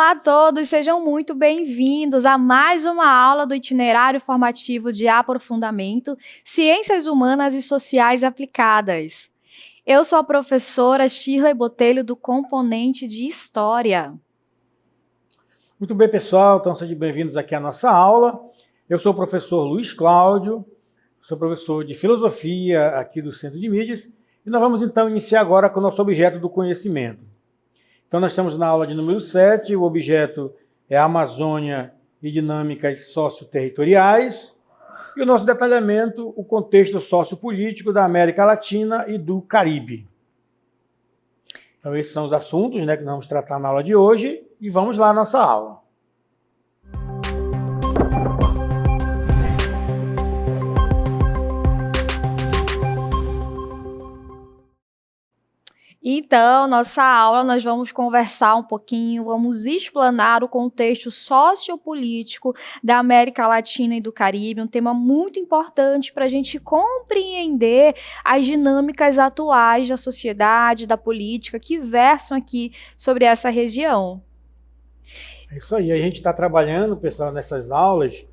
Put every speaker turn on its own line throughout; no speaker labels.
Olá a todos, sejam muito bem-vindos a mais uma aula do itinerário formativo de aprofundamento, Ciências Humanas e Sociais Aplicadas. Eu sou a professora Shirley Botelho, do componente de História.
Muito bem, pessoal, então sejam bem-vindos aqui à nossa aula. Eu sou o professor Luiz Cláudio, sou professor de Filosofia aqui do Centro de Mídias, e nós vamos então iniciar agora com o nosso objeto do conhecimento. Então nós estamos na aula de número 7, o objeto é a Amazônia e dinâmicas socioterritoriais, e o nosso detalhamento, o contexto sociopolítico da América Latina e do Caribe. Então esses são os assuntos, que nós vamos tratar na aula de hoje, e vamos lá à nossa aula.
Então, nossa aula, nós vamos conversar um pouquinho, vamos explanar o contexto sociopolítico da América Latina e do Caribe, um tema muito importante para a gente compreender as dinâmicas atuais da sociedade, da política, que versam aqui sobre essa região.
É isso aí, a gente está trabalhando, pessoal, nessas aulas,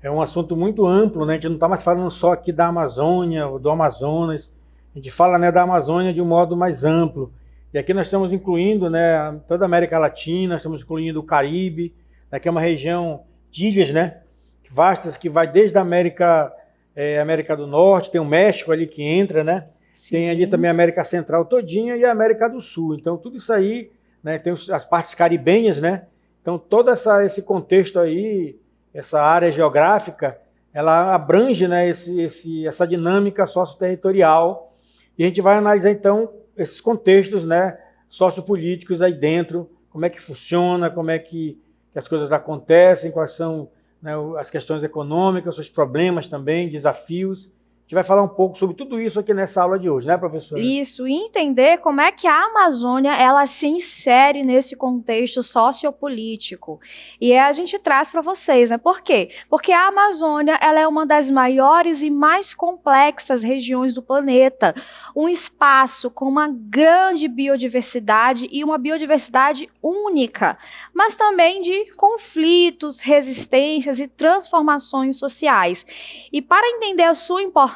é um assunto muito amplo, né? A gente não está mais falando só aqui da Amazônia ou do Amazonas, a gente fala, né, da Amazônia de um modo mais amplo. E aqui nós estamos incluindo, né, toda a América Latina, estamos incluindo o Caribe, né, que é uma região de ilhas, né, vastas, que vai desde a América do Norte, tem o México ali que entra, né? Sim. Tem ali também a América Central todinha e a América do Sul. Então tudo isso aí, né, tem as partes caribenhas, né? Então todo esse contexto aí, essa área geográfica, ela abrange, né, essa dinâmica socioterritorial. E a gente vai analisar, então, esses contextos, né, sociopolíticos aí dentro, como é que funciona, como é que as coisas acontecem, quais são, né, as questões econômicas, os problemas também, desafios. A gente vai falar um pouco sobre tudo isso aqui nessa aula de hoje, né, professora?
Isso, e entender como é que a Amazônia ela se insere nesse contexto sociopolítico. E a gente traz para vocês, né? Por quê? Porque a Amazônia ela é uma das maiores e mais complexas regiões do planeta. Um espaço com uma grande biodiversidade e uma biodiversidade única, mas também de conflitos, resistências e transformações sociais. E para entender a sua importância,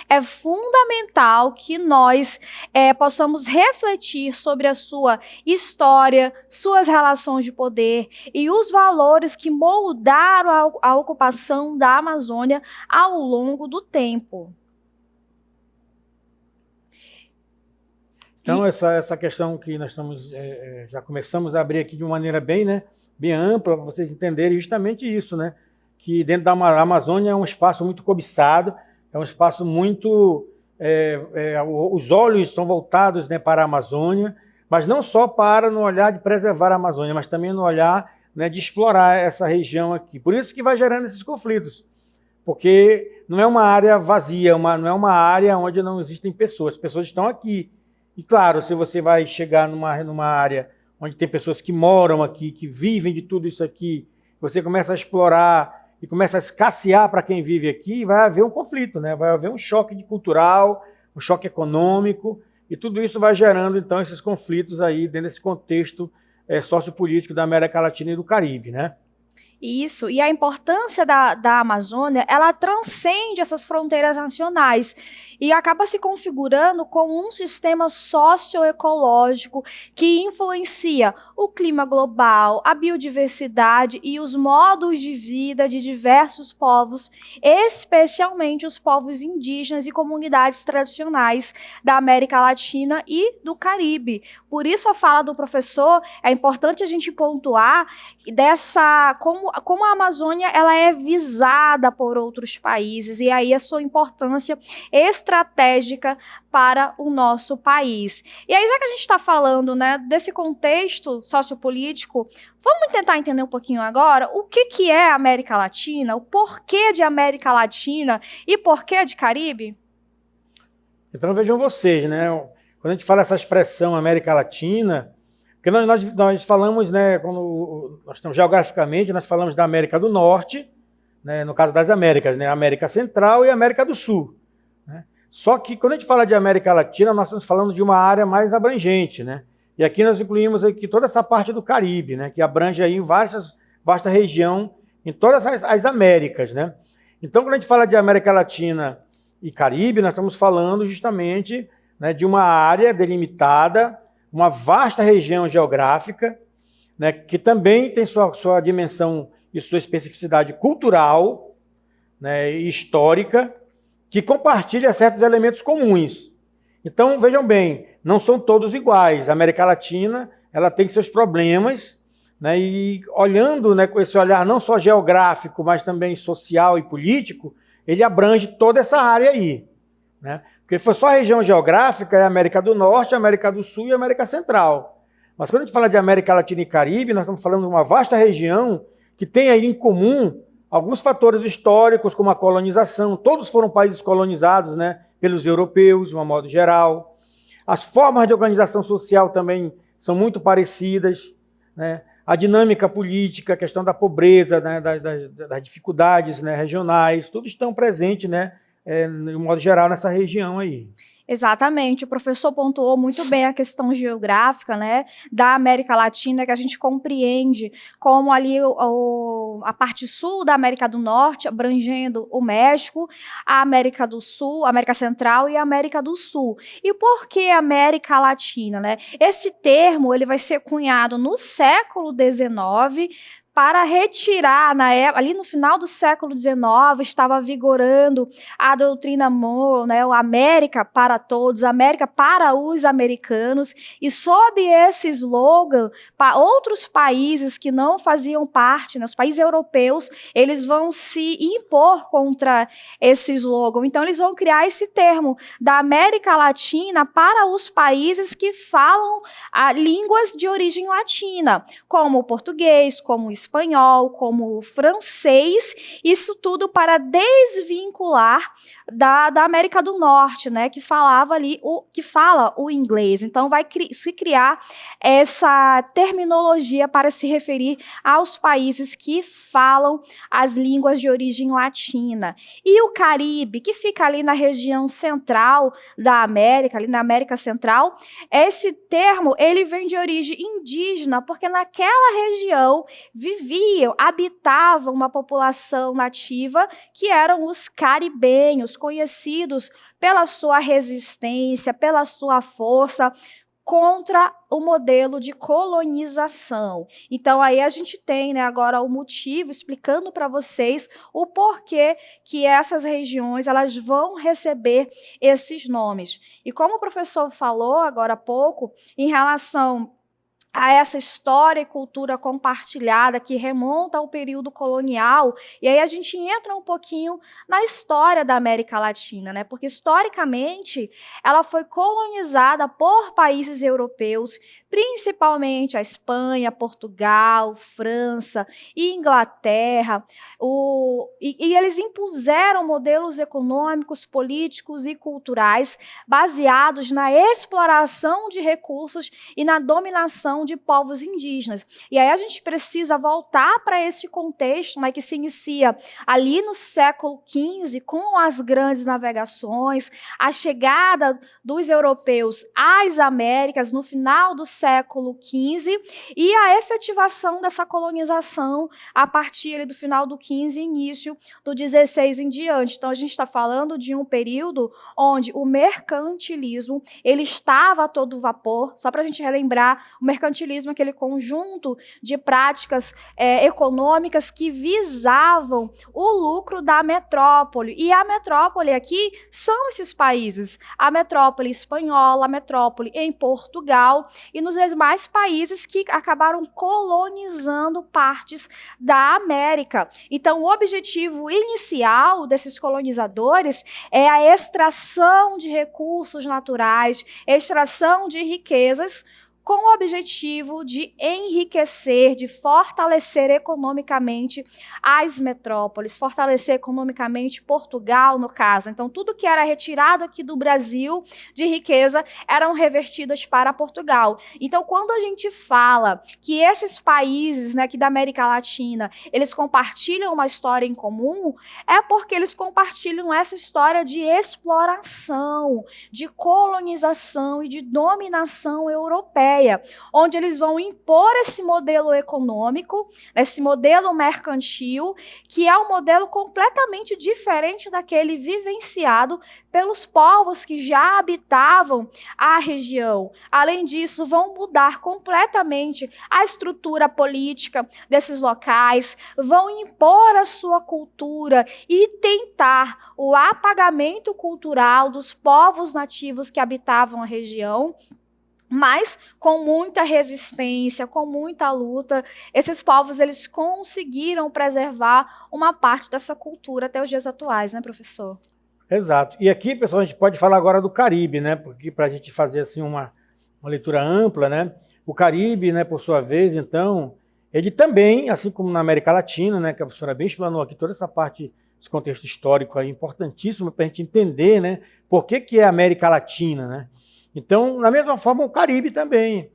é fundamental que nós possamos refletir sobre a sua história, suas relações de poder e os valores que moldaram a ocupação da Amazônia ao longo do tempo.
Então, essa questão que nós estamos, já começamos a abrir aqui de uma maneira bem, né, bem ampla, para vocês entenderem justamente isso, né? Que dentro da Amazônia é um espaço muito cobiçado, é um espaço muito... os olhos estão voltados, né, para a Amazônia, mas não só para no olhar de preservar a Amazônia, mas também no olhar, né, de explorar essa região aqui. Por isso que vai gerando esses conflitos, porque não é uma área vazia, não é uma área onde não existem pessoas, as pessoas estão aqui. E claro, se você vai chegar numa área onde tem pessoas que moram aqui, que vivem de tudo isso aqui, você começa a explorar e começa a escassear para quem vive aqui, vai haver um conflito, né? Vai haver um choque cultural, um choque econômico, e tudo isso vai gerando, então, esses conflitos aí dentro desse contexto sociopolítico da América Latina e do Caribe, né?
Isso, e a importância da Amazônia, ela transcende essas fronteiras nacionais e acaba se configurando como um sistema socioecológico que influencia o clima global, a biodiversidade e os modos de vida de diversos povos, especialmente os povos indígenas e comunidades tradicionais da América Latina e do Caribe. Por isso a fala do professor, é importante a gente pontuar como a Amazônia ela é visada por outros países e aí a sua importância estratégica para o nosso país. E aí, já que a gente está falando, né, desse contexto sociopolítico, vamos tentar entender um pouquinho agora o que é a América Latina, o porquê de América Latina e porquê de Caribe?
Então vejam vocês, né, quando a gente fala essa expressão América Latina, porque nós falamos, né, quando nós estamos geograficamente, nós falamos da América do Norte, né, no caso das Américas, né, América Central e América do Sul. Né? Só que quando a gente fala de América Latina, nós estamos falando de uma área mais abrangente, né? E aqui nós incluímos aqui toda essa parte do Caribe, né, que abrange aí vasta região em todas as Américas, né? Então, quando a gente fala de América Latina e Caribe, nós estamos falando justamente, né, de uma área delimitada, uma vasta região geográfica, né, que também tem sua dimensão e sua especificidade cultural, né, e histórica, que compartilha certos elementos comuns. Então, vejam bem, não são todos iguais. A América Latina, ela tem seus problemas, né, e olhando, né, com esse olhar não só geográfico, mas também social e político, ele abrange toda essa área aí, né? Porque se for só a região geográfica, é a América do Norte, a América do Sul e a América Central. Mas quando a gente fala de América Latina e Caribe, nós estamos falando de uma vasta região que tem aí em comum alguns fatores históricos, como a colonização. Todos foram países colonizados, né, pelos europeus, de um modo geral. As formas de organização social também são muito parecidas, né? A dinâmica política, a questão da pobreza, né, das dificuldades, né, regionais, tudo estão presentes, né, de um modo geral, nessa região aí.
Exatamente, o professor pontuou muito bem a questão geográfica, né, da América Latina, que a gente compreende como ali a parte sul da América do Norte, abrangendo o México, a América do Sul, a América Central e a América do Sul. E por que América Latina, né? Esse termo ele vai ser cunhado no século XIX, para retirar, ali no final do século XIX, estava vigorando a doutrina Monroe, né, o América para todos, América para os americanos, e sob esse slogan, para outros países que não faziam parte, né, os países europeus, eles vão se impor contra esse slogan. Então, eles vão criar esse termo da América Latina para os países que falam línguas de origem latina, como o português, como o espanhol, como o francês, isso tudo para desvincular da América do Norte, né, que fala o inglês. Então vai se criar essa terminologia para se referir aos países que falam as línguas de origem latina. E o Caribe, que fica ali na região central da América, ali na América Central, esse termo ele vem de origem indígena, porque naquela região habitava uma população nativa que eram os caribenhos, conhecidos pela sua resistência, pela sua força contra o modelo de colonização. Então, aí a gente tem, né, agora o motivo, explicando para vocês o porquê que essas regiões elas vão receber esses nomes. E como o professor falou agora há pouco, em relação a essa história e cultura compartilhada que remonta ao período colonial, e aí a gente entra um pouquinho na história da América Latina, né? Porque historicamente ela foi colonizada por países europeus, principalmente a Espanha, Portugal, França e Inglaterra, e eles impuseram modelos econômicos, políticos e culturais baseados na exploração de recursos e na dominação de povos indígenas. E aí a gente precisa voltar para esse contexto, né, que se inicia ali no século XV, com as grandes navegações, a chegada dos europeus às Américas no final do século XV e a efetivação dessa colonização a partir do final do XV e início do XVI em diante. Então a gente está falando de um período onde o mercantilismo ele estava a todo vapor. Só para a gente relembrar, o mercantilismo é aquele conjunto de práticas econômicas que visavam o lucro da metrópole. E a metrópole aqui são esses países. A metrópole espanhola, a metrópole em Portugal e nos demais países que acabaram colonizando partes da América. Então, o objetivo inicial desses colonizadores é a extração de recursos naturais, extração de riquezas, com o objetivo de enriquecer, de fortalecer economicamente as metrópoles, fortalecer economicamente Portugal, no caso. Então, tudo que era retirado aqui do Brasil de riqueza eram revertidas para Portugal. Então, quando a gente fala que esses países, né, aqui da América Latina, eles compartilham uma história em comum, é porque eles compartilham essa história de exploração, de colonização e de dominação europeia. europeia, onde eles vão impor esse modelo econômico, esse modelo mercantil, que é um modelo completamente diferente daquele vivenciado pelos povos que já habitavam a região. Além disso, vão mudar completamente a estrutura política desses locais, vão impor a sua cultura e tentar o apagamento cultural dos povos nativos que habitavam a região. Mas com muita resistência, com muita luta, esses povos eles conseguiram preservar uma parte dessa cultura até os dias atuais, né, professor?
Exato. E aqui, pessoal, a gente pode falar agora do Caribe, né? Porque para a gente fazer assim uma leitura ampla, né? O Caribe, né, por sua vez, então, ele também, assim como na América Latina, né, que a professora bem explanou aqui toda essa parte, esse contexto histórico aí importantíssimo para a gente entender, né, por que é a América Latina, né? Então, da mesma forma, o Caribe também.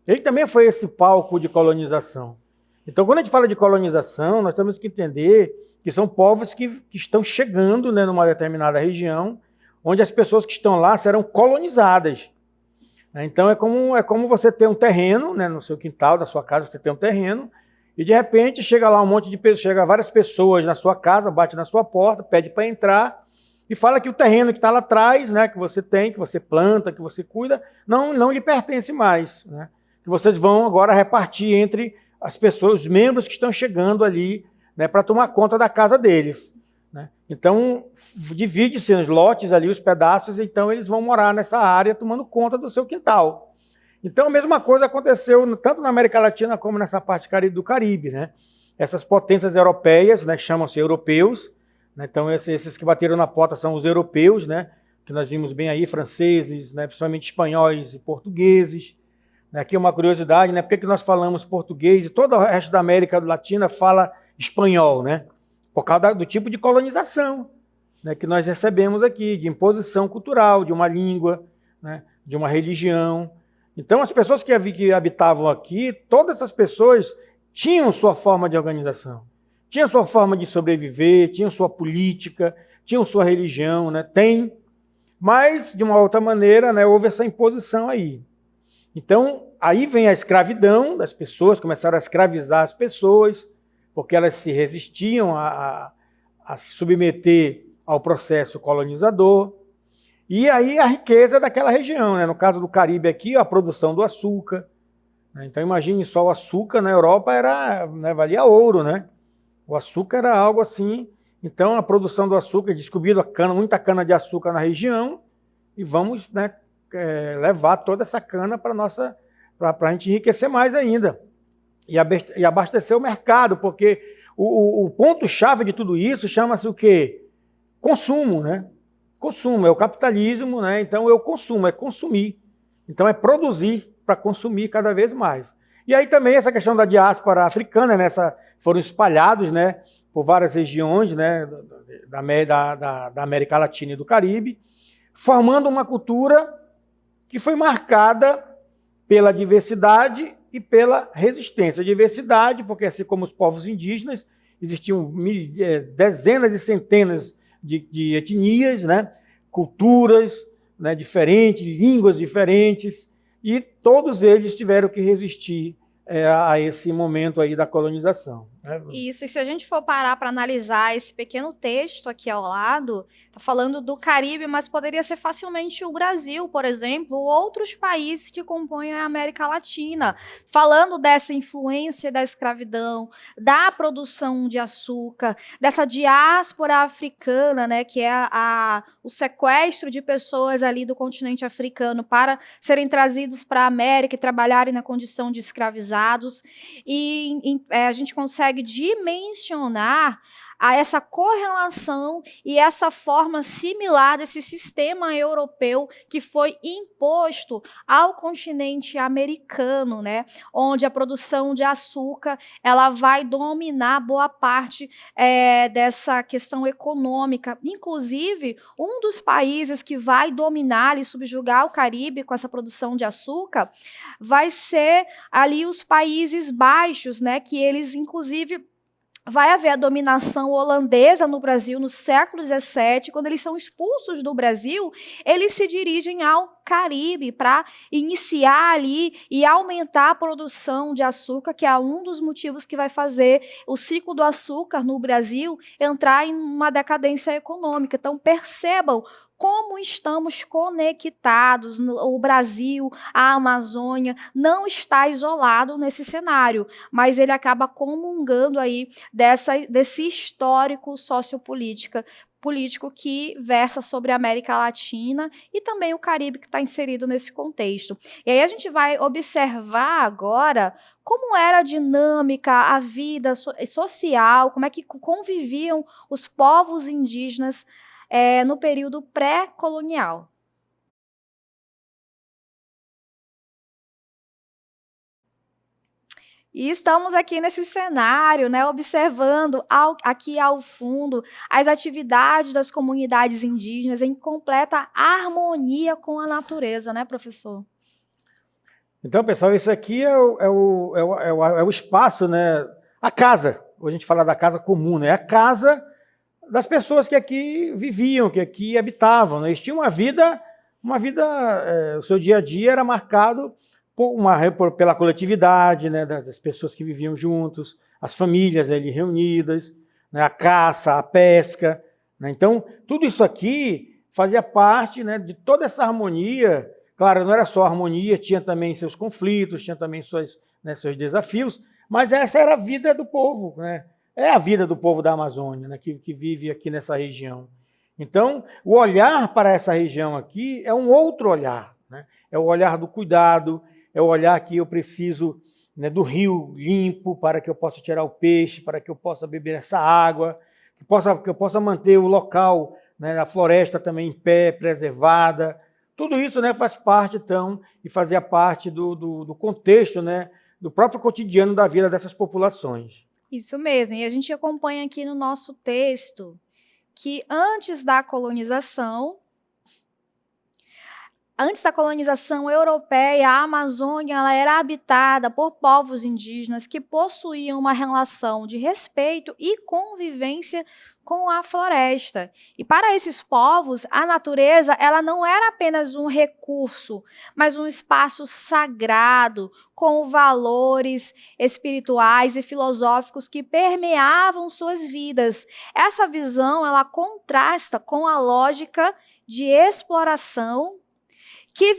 Ele também foi esse palco de colonização. Então, quando a gente fala de colonização, nós temos que entender que são povos que estão chegando, né, numa determinada região, onde as pessoas que estão lá serão colonizadas. Então, é como você ter um terreno, né, no seu quintal, da sua casa, você tem um terreno, e de repente chega lá um monte de pessoas, chega várias pessoas na sua casa, bate na sua porta, pede para entrar, e fala que o terreno que está lá atrás, né, que você tem, que você planta, que você cuida, não lhe pertence mais. Né? Que vocês vão agora repartir entre as pessoas, os membros que estão chegando ali, né, para tomar conta da casa deles. Né? Então, divide-se os lotes ali, os pedaços, então eles vão morar nessa área tomando conta do seu quintal. Então, a mesma coisa aconteceu tanto na América Latina como nessa parte do Caribe. Né? Essas potências europeias, né, chamam-se europeus. Então, esses que bateram na porta são os europeus, né? Que nós vimos bem aí, franceses, né? Principalmente espanhóis e portugueses. Aqui é uma curiosidade, né? Por que nós falamos português e todo o resto da América Latina fala espanhol, né? Por causa do tipo de colonização, né? Que nós recebemos aqui, de imposição cultural, de uma língua, né? De uma religião. Então, as pessoas que habitavam aqui, todas essas pessoas tinham sua forma de organização. Tinha sua forma de sobreviver, tinha sua política, tinha sua religião, né? Tem, mas de uma outra maneira, né, houve essa imposição aí. Então, aí vem a escravidão das pessoas, começaram a escravizar as pessoas, porque elas se resistiam a se submeter ao processo colonizador. E aí a riqueza daquela região, né? No caso do Caribe aqui, a produção do açúcar. Né? Então, imagine só, o açúcar na Europa né, valia ouro, né? O açúcar era algo assim, então a produção do açúcar, descobrindo muita cana de açúcar na região, e vamos, né, levar toda essa cana para a gente enriquecer mais ainda, e abastecer o mercado, porque o ponto-chave de tudo isso chama-se o quê? Consumo, né? Consumo, é o capitalismo, né? Então eu consumo, é consumir, então é produzir para consumir cada vez mais. E aí também essa questão da diáspora africana, né, foram espalhados, né, por várias regiões, né, da América Latina e do Caribe, formando uma cultura que foi marcada pela diversidade e pela resistência. Diversidade, porque assim como os povos indígenas, existiam dezenas e centenas de etnias, né, culturas, né, diferentes, línguas diferentes, e todos eles tiveram que resistir a esse momento aí da colonização. Né?
Isso, e se a gente for parar para analisar esse pequeno texto aqui ao lado, está falando do Caribe, mas poderia ser facilmente o Brasil, por exemplo, ou outros países que compõem a América Latina, falando dessa influência da escravidão, da produção de açúcar, dessa diáspora africana, né, que é o sequestro de pessoas ali do continente africano para serem trazidos para a América e trabalharem na condição de escravizados. E a gente consegue dimensionar a essa correlação e essa forma similar desse sistema europeu que foi imposto ao continente americano, né? Onde a produção de açúcar ela vai dominar boa parte dessa questão econômica. Inclusive, um dos países que vai dominar e subjugar o Caribe com essa produção de açúcar vai ser ali os Países Baixos, né? Que eles, inclusive, vai haver a dominação holandesa no Brasil no século XVII. Quando eles são expulsos do Brasil, eles se dirigem ao Caribe para iniciar ali e aumentar a produção de açúcar, que é um dos motivos que vai fazer o ciclo do açúcar no Brasil entrar em uma decadência econômica. Então, percebam como estamos conectados. O Brasil, a Amazônia, não está isolado nesse cenário, mas ele acaba comungando aí desse histórico político que versa sobre a América Latina e também o Caribe, que está inserido nesse contexto. E aí a gente vai observar agora como era a dinâmica, a vida social, como é que conviviam os povos indígenas no período pré-colonial. E estamos aqui nesse cenário, né, observando aqui ao fundo as atividades das comunidades indígenas em completa harmonia com a natureza, né, professor?
Então, pessoal, isso aqui é o espaço, né? A casa. Hoje a gente fala da casa comum, né? A casa das pessoas que aqui viviam, que aqui habitavam, né? Eles tinham uma vida, o seu dia a dia era marcado pela coletividade, né? Das pessoas que viviam juntos, as famílias ali reunidas, né? A caça, a pesca, né? Então, tudo isso aqui fazia parte, né, de toda essa harmonia. Claro, não era só harmonia, tinha também seus conflitos, tinha também seus desafios, mas essa era a vida do povo, né? É a vida do povo da Amazônia, né, que vive aqui nessa região. Então, o olhar para essa região aqui é um outro olhar, né? É o olhar do cuidado, é o olhar que eu preciso, né, do rio limpo para que eu possa tirar o peixe, para que eu possa beber essa água, que eu possa manter o local, né, a floresta também em pé, preservada. Tudo isso, né, faz parte, então, e fazia parte do contexto, né, do próprio cotidiano da vida dessas populações.
Isso mesmo, e a gente acompanha aqui no nosso texto que antes da colonização europeia, a Amazônia ela era habitada por povos indígenas que possuíam uma relação de respeito e convivência com a floresta. E para esses povos, a natureza ela não era apenas um recurso, mas um espaço sagrado, com valores espirituais e filosóficos que permeavam suas vidas. Essa visão ela contrasta com a lógica de exploração que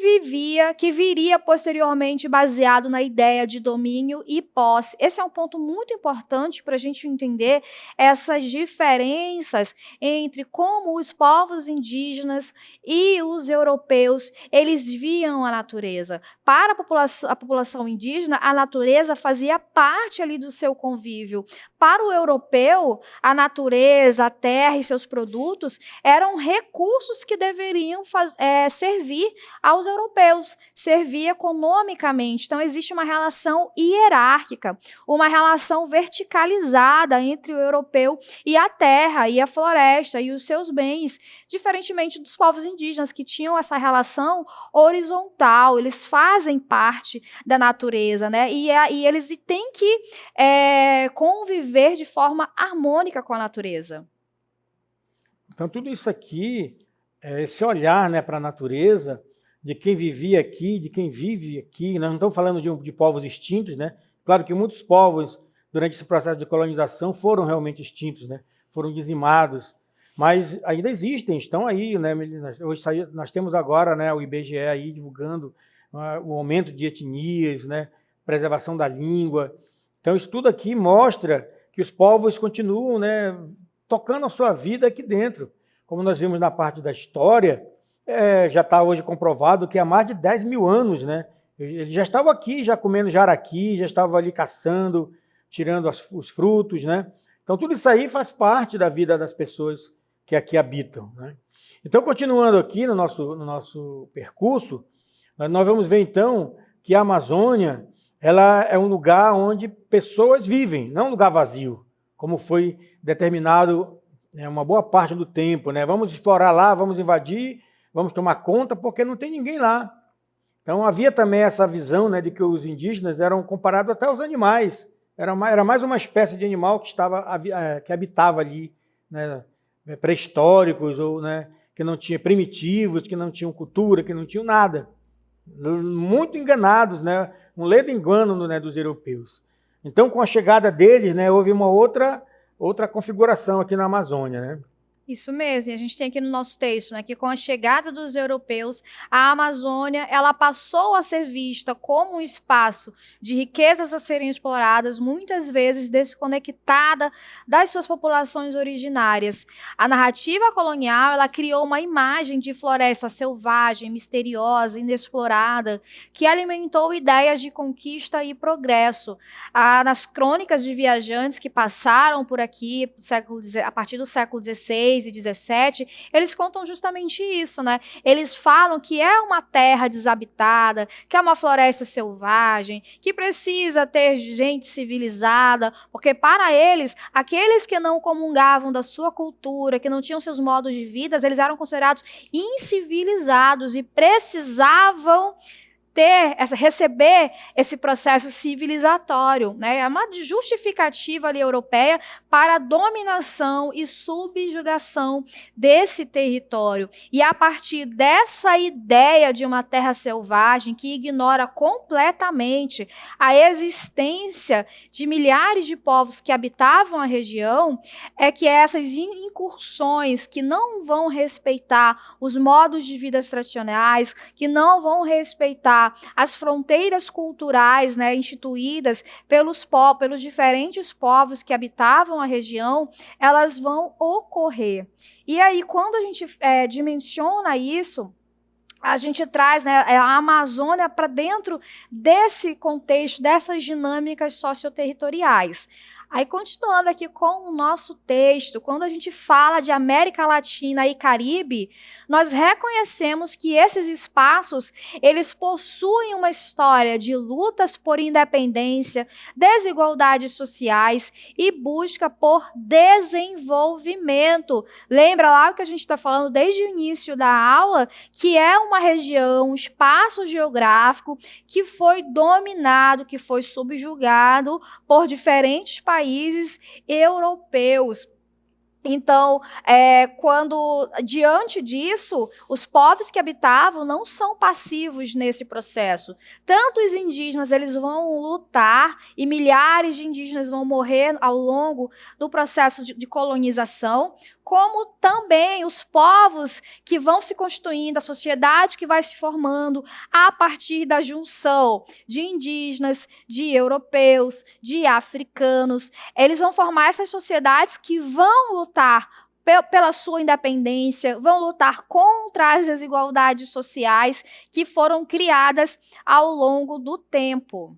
viria posteriormente baseado na ideia de domínio e posse. Esse é um ponto muito importante para a gente entender essas diferenças entre como os povos indígenas e os europeus, eles viam a natureza. Para a população indígena, a natureza fazia parte ali do seu convívio. Para o europeu, a natureza, a terra e seus produtos eram recursos que deveriam servir aos europeus, servir economicamente. Então, existe uma relação hierárquica, uma relação verticalizada entre o europeu e a terra, e a floresta, e os seus bens, diferentemente dos povos indígenas, que tinham essa relação horizontal, eles fazem parte da natureza, né? E eles têm que conviver de forma harmônica com a natureza.
Então, tudo isso aqui, esse olhar, né, para a natureza, de quem vivia aqui, de quem vive aqui. Nós não estamos falando de povos extintos, né? Claro que muitos povos, durante esse processo de colonização, foram realmente extintos, né? Foram dizimados, mas ainda existem, estão aí, né? Hoje nós temos agora, né, o IBGE aí divulgando o aumento de etnias, né? Preservação da língua. Então, isso tudo aqui mostra que os povos continuam, né, tocando a sua vida aqui dentro. Como nós vimos na parte da história, já está hoje comprovado que há mais de 10 mil anos, né, eles já estavam aqui, já comendo jaraqui, já estavam ali caçando, tirando os frutos, né? Então, tudo isso aí faz parte da vida das pessoas que aqui habitam, né? Então, continuando aqui no nosso percurso, nós vamos ver, então, que a Amazônia ela é um lugar onde pessoas vivem, não um lugar vazio, como foi determinado uma boa parte do tempo, né? Vamos explorar lá, vamos invadir, vamos tomar conta, porque não tem ninguém lá. Então, havia também essa visão, né, de que os indígenas eram comparados até aos animais. Era mais uma espécie de animal que habitava ali, né, pré-históricos, ou, né, que não tinham primitivos, que não tinham cultura, que não tinham nada. Muito enganados, né? Um ledo engano, né, dos europeus. Então, com a chegada deles, né, houve uma outra configuração aqui na Amazônia, né?
Isso mesmo, e a gente tem aqui no nosso texto, né, que com a chegada dos europeus, a Amazônia, ela passou a ser vista como um espaço de riquezas a serem exploradas, muitas vezes desconectada das suas populações originárias. A narrativa colonial, ela criou uma imagem de floresta selvagem, misteriosa, inexplorada, que alimentou ideias de conquista e progresso. Nas crônicas de viajantes que passaram por aqui, a partir do século XVI, e 17, eles contam justamente isso, né? Eles falam que é uma terra desabitada, que é uma floresta selvagem, que precisa ter gente civilizada, porque para eles, aqueles que não comungavam da sua cultura, que não tinham seus modos de vida, eles eram considerados incivilizados e precisavam receber esse processo civilizatório, né? É uma justificativa ali europeia para a dominação e subjugação desse território. E a partir dessa ideia de uma terra selvagem que ignora completamente a existência de milhares de povos que habitavam a região, é que essas incursões que não vão respeitar os modos de vida tradicionais, que não vão respeitar as fronteiras culturais, né, instituídas pelos diferentes povos que habitavam a região, elas vão ocorrer. E aí, quando a gente dimensiona isso, a gente traz, né, a Amazônia para dentro desse contexto, dessas dinâmicas socioterritoriais. Aí, continuando aqui com o nosso texto, quando a gente fala de América Latina e Caribe, nós reconhecemos que esses espaços, eles possuem uma história de lutas por independência, desigualdades sociais e busca por desenvolvimento. Lembra lá o que a gente está falando desde o início da aula, que é uma região, um espaço geográfico que foi dominado, que foi subjugado por diferentes países europeus. Então, diante disso, os povos que habitavam não são passivos nesse processo. Tanto os indígenas, eles vão lutar e milhares de indígenas vão morrer ao longo do processo de colonização, como também os povos que vão se constituindo, a sociedade que vai se formando a partir da junção de indígenas, de europeus, de africanos. Eles vão formar essas sociedades que vão lutar pela sua independência, vão lutar contra as desigualdades sociais que foram criadas ao longo do tempo.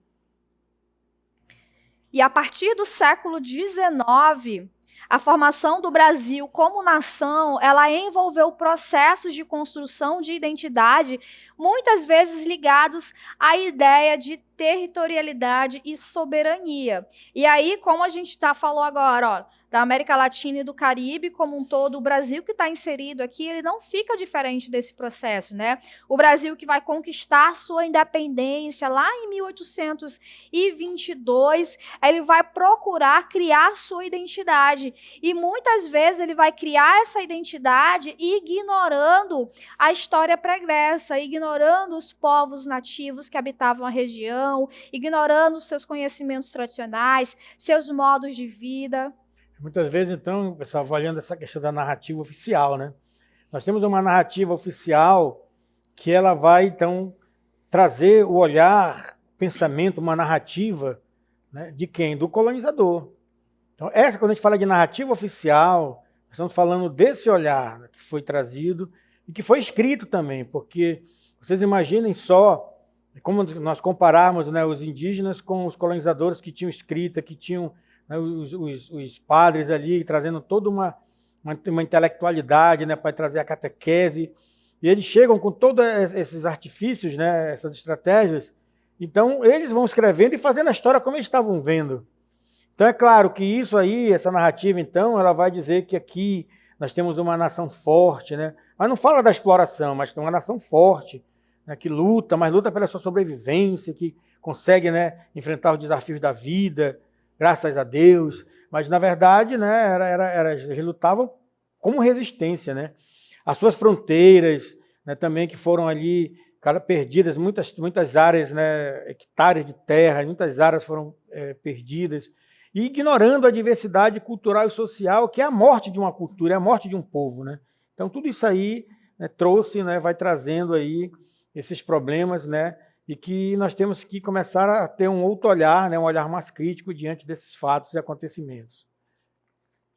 E a partir do século XIX, a formação do Brasil como nação, ela envolveu processos de construção de identidade, muitas vezes ligados à ideia de territorialidade e soberania. E aí, como a gente falou agora, da América Latina e do Caribe como um todo, o Brasil que está inserido aqui, ele não fica diferente desse processo, né? O Brasil que vai conquistar sua independência lá em 1822, ele vai procurar criar sua identidade. E muitas vezes ele vai criar essa identidade ignorando a história pregressa, ignorando os povos nativos que habitavam a região, ignorando seus conhecimentos tradicionais, seus modos de vida.
Muitas vezes, então, pessoal, avaliando essa questão da narrativa oficial, né? Nós temos uma narrativa oficial que ela vai, então, trazer o olhar, pensamento, uma narrativa, né, de quem? Do colonizador. Então, quando a gente fala de narrativa oficial, nós estamos falando desse olhar, né, que foi trazido e que foi escrito também, porque vocês imaginem só como nós compararmos, né, os indígenas com os colonizadores que tinham escrita, que tinham os padres ali trazendo toda uma intelectualidade, né, para trazer a catequese, e eles chegam com todos esses artifícios, né, essas estratégias, então eles vão escrevendo e fazendo a história como eles estavam vendo. Então é claro que isso aí, essa narrativa, então, ela vai dizer que aqui nós temos uma nação forte, né, mas não fala da exploração, mas tem uma nação forte, né, que luta, mas luta pela sua sobrevivência, que consegue, né, enfrentar os desafios da vida, graças a Deus, mas na verdade, né, eles lutavam como resistência, né? as suas fronteiras, né, também que foram ali perdidas, muitas áreas, né, hectares de terra, muitas áreas foram perdidas, e ignorando a diversidade cultural e social, que é a morte de uma cultura, é a morte de um povo, né? Então, tudo isso aí, né, trouxe, né, vai trazendo aí esses problemas, né, e que nós temos que começar a ter um outro olhar, né, um olhar mais crítico diante desses fatos e acontecimentos.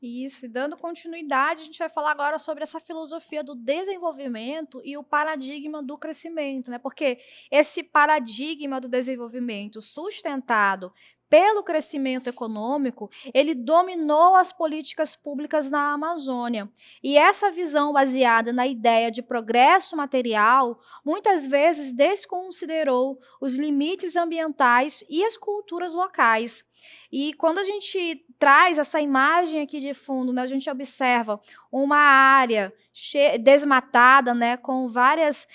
Isso, e dando continuidade, a gente vai falar agora sobre essa filosofia do desenvolvimento e o paradigma do crescimento, né? Porque esse paradigma do desenvolvimento sustentado pelo crescimento econômico, ele dominou as políticas públicas na Amazônia. E essa visão baseada na ideia de progresso material, muitas vezes desconsiderou os limites ambientais e as culturas locais. E quando a gente traz essa imagem aqui de fundo, né, a gente observa uma área desmatada, né, com várias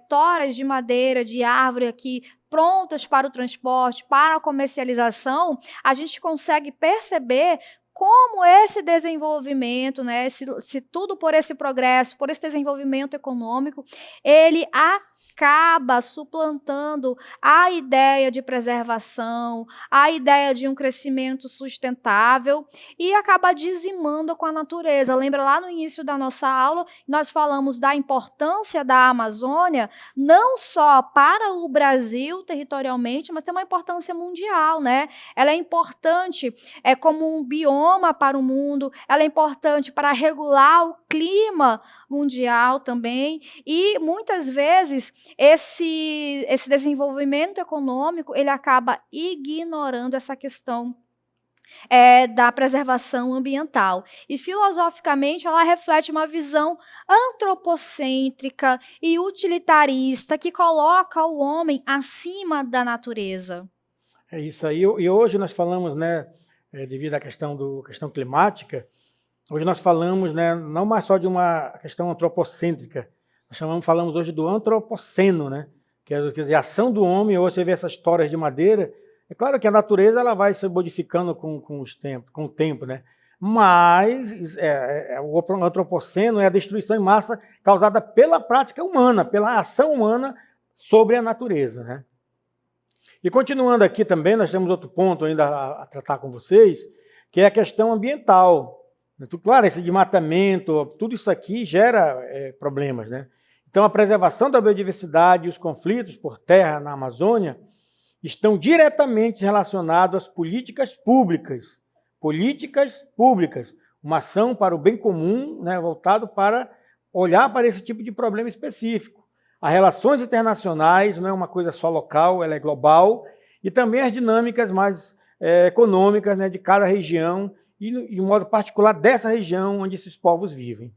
toras de madeira, de árvore aqui, prontas para o transporte, para a comercialização, a gente consegue perceber como esse desenvolvimento, né, se tudo por esse progresso, por esse desenvolvimento econômico, ele acaba suplantando a ideia de preservação, a ideia de um crescimento sustentável e acaba dizimando com a natureza. Lembra lá no início da nossa aula, nós falamos da importância da Amazônia, não só para o Brasil territorialmente, mas tem uma importância mundial, né? Ela é importante como um bioma para o mundo, ela é importante para regular o clima mundial também, e muitas vezes esse desenvolvimento econômico, ele acaba ignorando essa questão da preservação ambiental. E, filosoficamente, ela reflete uma visão antropocêntrica e utilitarista que coloca o homem acima da natureza.
É isso aí. E hoje nós falamos, né, devido à questão climática, hoje nós falamos, né, não mais só de uma questão antropocêntrica, nós falamos hoje do antropoceno, né, que é, quer dizer, a ação do homem. Hoje você vê essas toras de madeira. É claro que a natureza ela vai se modificando com o tempo, né? Mas o antropoceno é a destruição em massa causada pela prática humana, pela ação humana sobre a natureza, né? E continuando aqui também, nós temos outro ponto ainda a tratar com vocês, que é a questão ambiental. Claro, esse desmatamento, tudo isso aqui gera problemas, né? Então, a preservação da biodiversidade e os conflitos por terra na Amazônia estão diretamente relacionados às políticas públicas. Políticas públicas, uma ação para o bem comum, né, voltado para olhar para esse tipo de problema específico. As relações internacionais não é uma coisa só local, ela é global, e também as dinâmicas mais econômicas, né, de cada região, e de um modo particular dessa região onde esses povos vivem.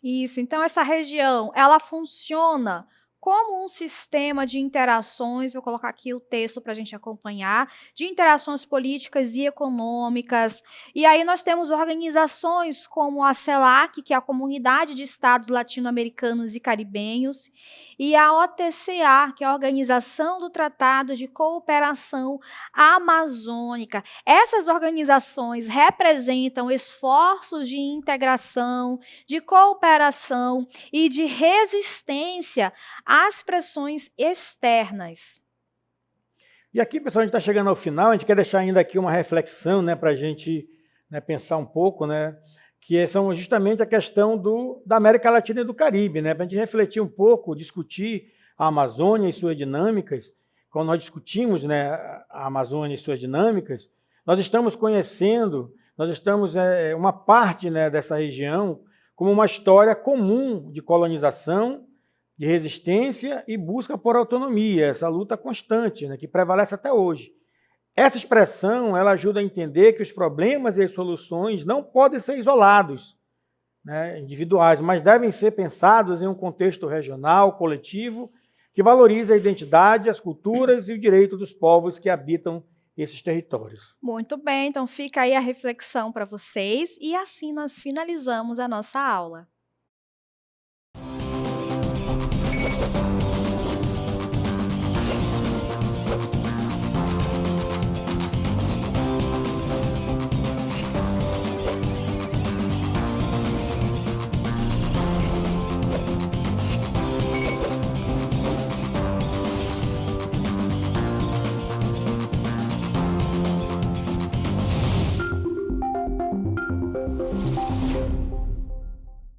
Isso, então essa região, ela funciona como um sistema de interações, vou colocar aqui o texto para a gente acompanhar, de interações políticas e econômicas. E aí nós temos organizações como a CELAC, que é a Comunidade de Estados Latino-Americanos e Caribenhos, e a OTCA, que é a Organização do Tratado de Cooperação Amazônica. Essas organizações representam esforços de integração, de cooperação e de resistência às pressões externas.
E aqui, pessoal, a gente está chegando ao final, a gente quer deixar ainda aqui uma reflexão, né, para a gente, né, pensar um pouco, né, que são justamente a questão da América Latina e do Caribe, né, para a gente refletir um pouco, discutir a Amazônia e suas dinâmicas. Quando nós discutimos, né, a Amazônia e suas dinâmicas, nós estamos conhecendo, nós estamos uma parte, né, dessa região como uma história comum de colonização, de resistência e busca por autonomia, essa luta constante, né, que prevalece até hoje. Essa expressão ela ajuda a entender que os problemas e as soluções não podem ser isolados, né, individuais, mas devem ser pensados em um contexto regional, coletivo, que valorize a identidade, as culturas e o direito dos povos que habitam esses territórios.
Muito bem, então fica aí a reflexão para vocês e assim nós finalizamos a nossa aula.